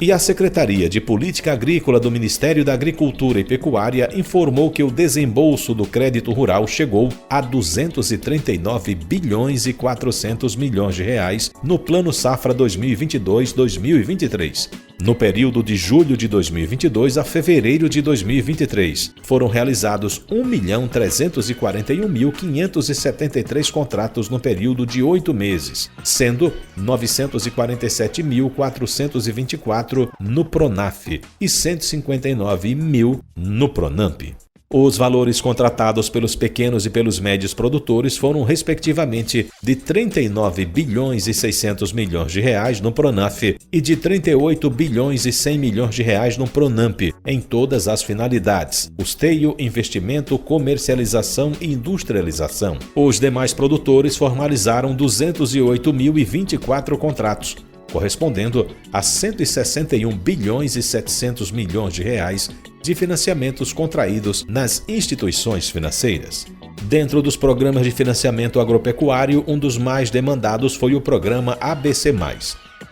E a Secretaria de Política Agrícola do Ministério da Agricultura e Pecuária informou que o desembolso do crédito rural chegou a 239 bilhões e 400 milhões de reais no Plano Safra 2022-2023. No período de julho de 2022 a fevereiro de 2023, foram realizados 1.341.573 contratos no período de 8 meses, sendo 947.424 no PRONAF e 159 mil no PRONAMP. Os valores contratados pelos pequenos e pelos médios produtores foram, respectivamente, de 39 bilhões e 600 milhões de reais no PRONAF e de 38 bilhões e 100 milhões de reais no PRONAMP, em todas as finalidades: custeio, investimento, comercialização e industrialização. Os demais produtores formalizaram 208.024 contratos, correspondendo a 161 bilhões e 700 milhões de reais de financiamentos contraídos nas instituições financeiras. Dentro dos programas de financiamento agropecuário, um dos mais demandados foi o programa ABC+,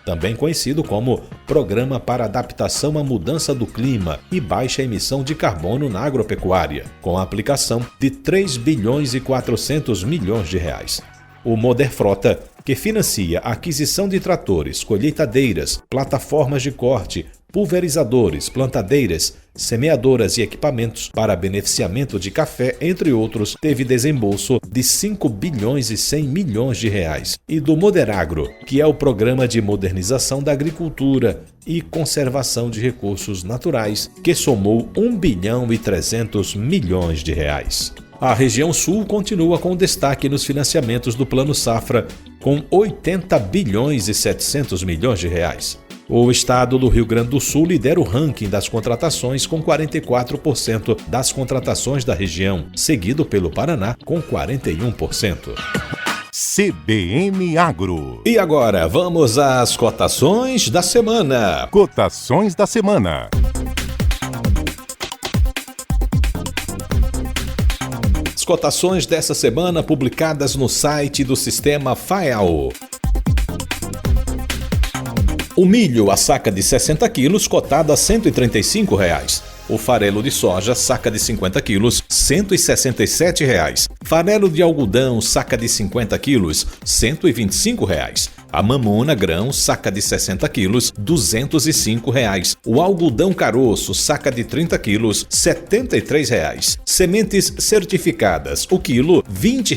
também conhecido como Programa para Adaptação à Mudança do Clima e Baixa Emissão de Carbono na Agropecuária, com a aplicação de 3 bilhões e 400 milhões de reais. O Moderfrota, que financia a aquisição de tratores, colheitadeiras, plataformas de corte, pulverizadores, plantadeiras, semeadoras e equipamentos para beneficiamento de café, entre outros, teve desembolso de 5 bilhões e 100 milhões de reais. E do Moderagro, que é o Programa de Modernização da Agricultura e Conservação de Recursos Naturais, que somou 1 bilhão e 300 milhões de reais. A região sul continua com destaque nos financiamentos do Plano Safra, com 80 bilhões e 700 milhões de reais. O estado do Rio Grande do Sul lidera o ranking das contratações com 44% das contratações da região, seguido pelo Paraná com 41%. CBN Agro. E agora, vamos às cotações da semana. Cotações da semana. As cotações dessa semana publicadas no site do Sistema FAEL. O milho, a saca de 60 quilos, cotado a R$ 135. O farelo de soja, saca de 50 quilos, R$ 167. Farelo de algodão, saca de 50 quilos, R$ 125. A mamona grão, saca de 60 quilos, R$ 205. O algodão caroço, saca de 30 quilos, R$ 73. Sementes certificadas, o quilo, R$ 20.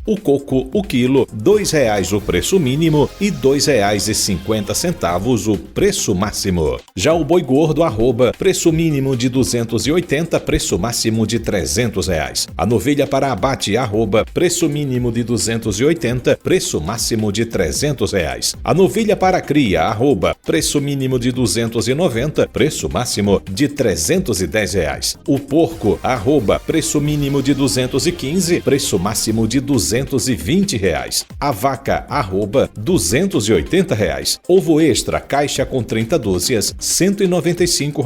O coco, o quilo, R$ 2 o preço mínimo e R$ 2,50 o preço máximo. Já o boi gordo, arroba, preço mínimo de R$ 280, preço máximo de R$ 300. A novilha para abate, arroba, preço mínimo de R$ 280, preço máximo de R$ 300. A novilha para cria, arroba, preço mínimo de R$ 290, preço máximo de R$ 310. O porco, arroba, preço mínimo de R$ 215, preço máximo de R$ 220. A vaca, arroba, R$ 280. Ovo extra, caixa com 30 dúzias, R$ 195.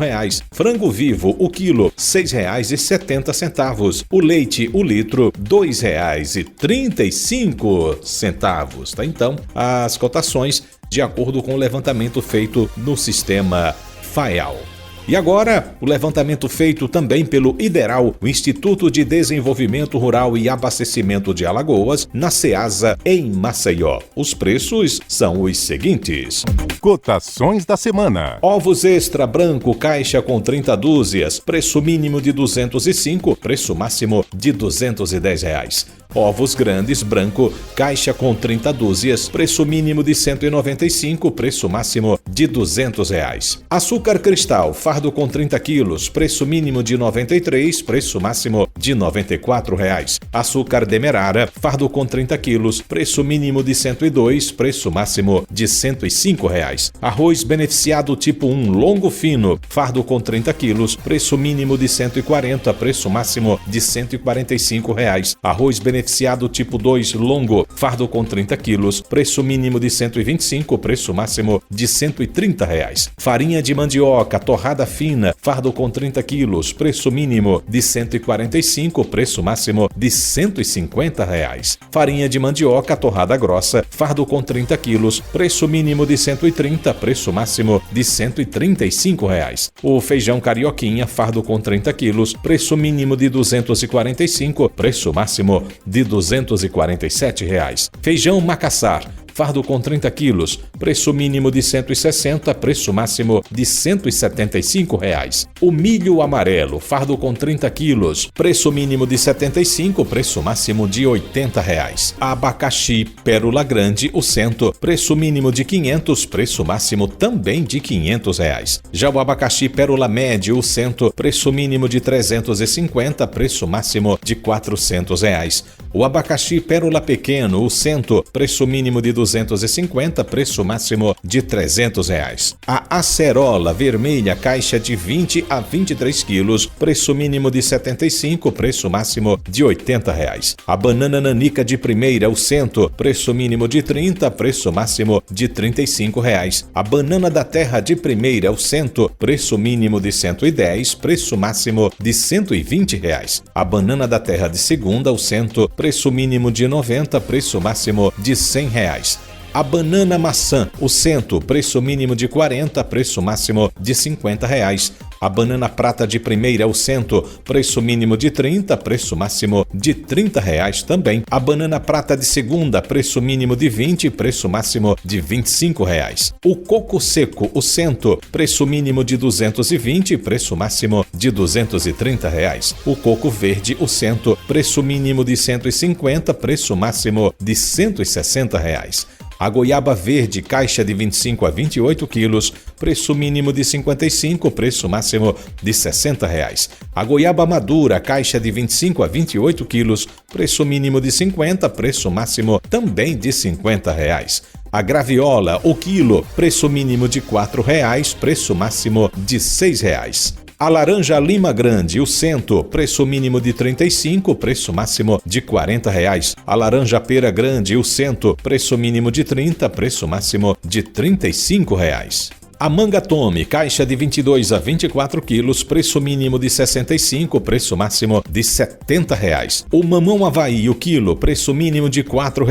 Frango vivo, o quilo, R$ 6,70. O leite, o litro, R$ 2,35. Tá? Então, as cotações de acordo com o levantamento feito no sistema FAEAL. E agora, o levantamento feito também pelo IDERAL, o Instituto de Desenvolvimento Rural e Abastecimento de Alagoas, na Ceasa, em Maceió. Os preços são os seguintes. Cotações da semana. Ovos extra branco, caixa com 30 dúzias, preço mínimo de R$ 205, preço máximo de R$ 210. Ovos grandes branco, caixa com 30 dúzias, preço mínimo de R$ 195, preço máximo de R$ 200. Açúcar cristal, fardo com 30 quilos, preço mínimo de R$ 93, preço máximo de R$ 94. Açúcar demerara, fardo com 30 quilos, preço mínimo de R$ 102, preço máximo de R$ 105. Arroz beneficiado tipo 1, longo fino, fardo com 30 quilos, preço mínimo de R$ 140, preço máximo de R$ 145. Arroz beneficiado tipo 2, longo, fardo com 30 quilos, preço mínimo de R$ 125, preço máximo de R$ 130. Farinha de mandioca, torrada fina, fardo com 30 quilos, preço mínimo de R$ 145, preço máximo de R$ 150. Farinha de mandioca, torrada grossa, fardo com 30 quilos, preço mínimo de R$ 130, preço máximo de R$ 135. O feijão carioquinha, fardo com 30 quilos, preço mínimo de R$ 245, preço máximo de R$ 247. Feijão macassar, fardo com 30 quilos, preço mínimo de R$ 160, preço máximo de R$ 175. O milho amarelo, fardo com 30 quilos, preço mínimo de R$ 75, preço máximo de R$ 80. Abacaxi pérola grande, o cento, preço mínimo de R$ 500, preço máximo também de R$ 500. Já o abacaxi pérola médio, o cento, preço mínimo de R$ 350, preço máximo de R$ 400. O abacaxi pérola pequeno, o cento, preço mínimo de R$ 250, preço máximo de R$ 300. A acerola vermelha, caixa de 20 a 23 quilos, preço mínimo de R$ 75, preço máximo de R$ 80. A banana nanica de primeira, o cento, preço mínimo de 30, preço máximo de R$ 35. A banana da terra de primeira, o cento, preço mínimo de 110, preço máximo de R$ 120. A banana da terra de segunda, o cento, preço mínimo de 90, preço máximo de R$ 100. A banana maçã, o cento, preço mínimo de 40, preço máximo de R$ 50. A banana prata de primeira, o cento, preço mínimo de 30, preço máximo de R$ 30 também. A banana prata de segunda, preço mínimo de 20, preço máximo de R$ 25. O coco seco, o cento, preço mínimo de R$ 220, preço máximo de R$ 230. O coco verde, o cento, preço mínimo de R$ 150, preço máximo de R$ 160. A goiaba verde, caixa de 25 a 28 quilos, preço mínimo de R$ 55, preço máximo de R$ 60. A goiaba madura, caixa de 25 a 28 quilos, preço mínimo de 50, preço máximo também de R$ 50. A graviola, o quilo, preço mínimo de R$ 4, preço máximo de R$ 6. A laranja lima grande, o cento, preço mínimo de R$ 35, preço máximo de R$ 40. A laranja pera grande, o cento, preço mínimo de 30, preço máximo de R$ 35. A manga tome, caixa de 22 a 24 quilos, preço mínimo de R$ 65, preço máximo de R$ 70. O mamão Havaí, o quilo, preço mínimo de R$ 4,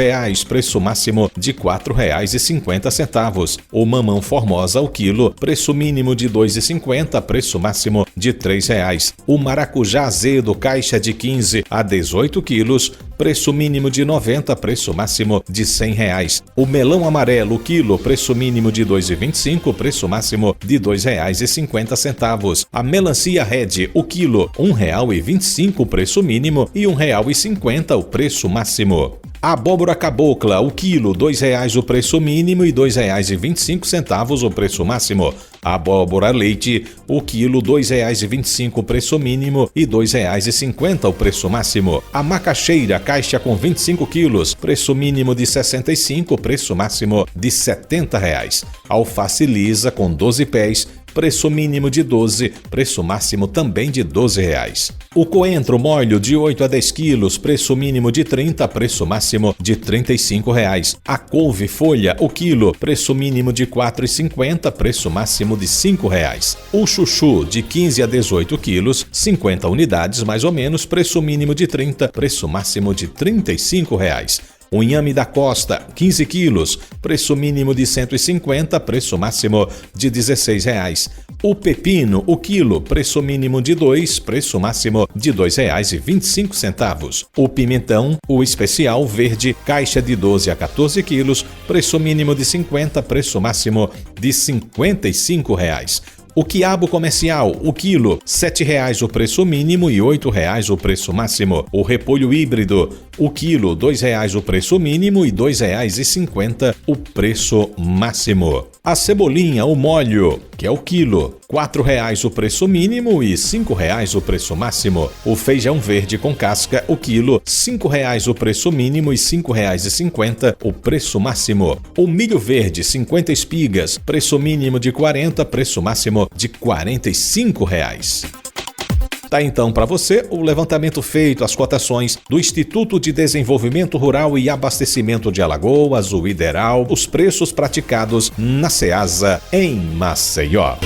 preço máximo de R$ 4,50. O mamão Formosa, o quilo, preço mínimo de R$ 2,50, preço máximo de R$ 3. O maracujá azedo, caixa de 15 a 18 quilos, preço mínimo de 90, preço máximo de R$100. O melão amarelo, o quilo, preço mínimo de R$2,25, preço máximo de R$2,50. A melancia Red, o quilo, R$1,25, preço mínimo, e R$1,50, o preço máximo. A abóbora cabocla, o quilo, R$2 o preço mínimo e R$2,25 o preço máximo. A abóbora leite, o quilo, R$2,25 o preço mínimo e R$2,50 o preço máximo. A macaxeira, caixa com 25 quilos, preço mínimo de R$65, preço máximo de R$70. Alface lisa com 12 pés, preço mínimo de 12, preço máximo também de R$12. O coentro molho de 8 a 10 quilos, preço mínimo de 30, preço máximo de R$35. A couve folha, o quilo, preço mínimo de R$4,50, preço máximo de R$5. O chuchu de 15 a 18 quilos, 50 unidades mais ou menos, preço mínimo de 30, preço máximo de R$35. O inhame da costa, 15 quilos, preço mínimo de R$150, preço máximo de R$16. O pepino, o quilo, preço mínimo de 2, preço máximo de R$2,25. O pimentão, o especial verde, caixa de 12 a 14 quilos, preço mínimo de 50, preço máximo de R$55. O quiabo comercial, o quilo, R$7 o preço mínimo e R$8 o preço máximo. O repolho híbrido, o quilo, R$2 o preço mínimo e R$2,50 o preço máximo. A cebolinha, o molho, que é o quilo, R$4 o preço mínimo e R$5 o preço máximo. O feijão verde com casca, o quilo, R$5 o preço mínimo e R$5,50 o preço máximo. O milho verde, 50 espigas, preço mínimo de 40, preço máximo de R$45. Tá então para você o levantamento feito, as cotações do Instituto de Desenvolvimento Rural e Abastecimento de Alagoas, o IDERAL, os preços praticados na Ceasa em Maceió.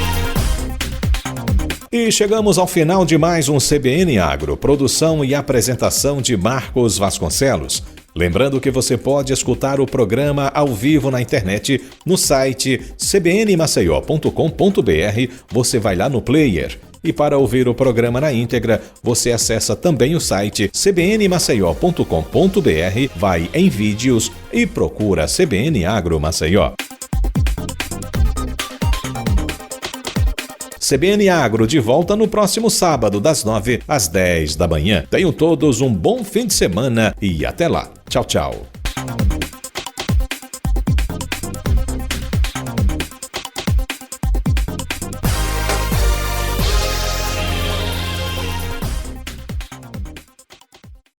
E chegamos ao final de mais um CBN Agro, produção e apresentação de Marcos Vasconcelos. Lembrando que você pode escutar o programa ao vivo na internet no site cbnmaceió.com.br, você vai lá no player. E para ouvir o programa na íntegra, você acessa também o site cbnmaceió.com.br, vai em vídeos e procura CBN Agro Maceió. CBN Agro de volta no próximo sábado, das 9 às 10 da manhã. Tenham todos um bom fim de semana e até lá. Tchau, tchau.